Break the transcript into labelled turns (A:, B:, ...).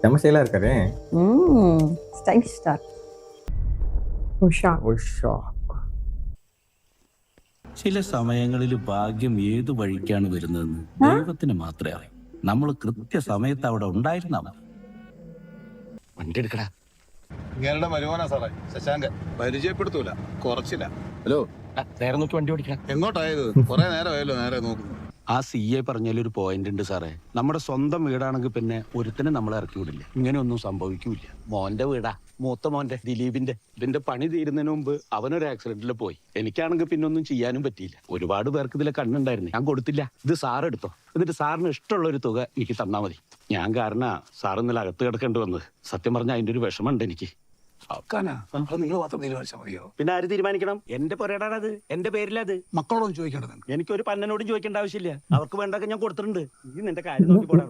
A: செம்ம ஸ்டைலா இருக்காரு.
B: Stylish star.
A: உஷா உஷா.
C: ചില സമയങ്ങളിൽ ഭാഗ്യം ഏതു വഴിക്കാണ് വരുന്നതെന്ന് ദൈവത്തിന് മാത്രമേ അറിയൂ. നമ്മൾ കൃത്യസമയത്ത് അവിടെ ഉണ്ടായിരുന്നാ മതി.
D: വണ്ടി എടുക്കടാ.
E: ഇങ്ങനെയുള്ള വരുമാനാ സാറേ ശശാങ്കൻ. പരിചയപ്പെടുത്തൂല, കുറച്ചില്ല.
D: ഹലോ, നേരെ നോക്കി വണ്ടി ഓടിക്കണം.
E: എങ്ങോട്ടായത്? കുറെ നേരമായല്ലോ നേരെ നോക്കുന്നു.
C: ആ സി എ പറഞ്ഞാലൊരു പോയിന്റ് ഉണ്ട് സാറേ. നമ്മുടെ സ്വന്തം വീടാണെങ്കിൽ പിന്നെ ഒരുത്തിനും നമ്മളെ ഇറക്കി വിടില്ല. ഇങ്ങനെയൊന്നും സംഭവിക്കൂല. മോന്റെ വീടാ, മൂത്ത മോന്റെ ദിലീപിന്റെ. ഇതിന്റെ പണി തീരുന്നതിന് മുമ്പ് അവനൊരു ആക്സിഡന്റിൽ പോയി. എനിക്കാണെങ്കിൽ പിന്നെ ഒന്നും ചെയ്യാനും പറ്റിയില്ല. ഒരുപാട് പേർക്ക് ഇതിലെ കണ്ണുണ്ടായിരുന്നു, ഞാൻ കൊടുത്തില്ല. ഇത് സാർ എടുത്തോ, എന്നിട്ട് സാറിന് ഇഷ്ടമുള്ള ഒരു തുക എനിക്ക് തന്നാ മതി. ഞാൻ കാരണ സാർ ഇന്നലെ അകത്ത് കിടക്കേണ്ടി വന്നത്. സത്യം പറഞ്ഞാൽ അതിന്റെ ഒരു വിഷമമുണ്ട് എനിക്ക്.
F: നിങ്ങൾ മാത്രം തീരുമാനിച്ചാൽ മതിയോ?
C: പിന്നെ ആര് തീരുമാനിക്കണം? എന്റെ പുരയിടാനത്, എന്റെ പേരിലത്.
F: മക്കളോടൊന്നും ചോദിക്കേണ്ടത്.
C: എനിക്കൊരു പന്നനോടും ചോദിക്കേണ്ട ആവശ്യമില്ല. അവർക്ക് വേണ്ടൊക്കെ ഞാൻ കൊടുത്തിട്ടുണ്ട്. നീ നിന്റെ കാര്യം നോക്കി പോടാ.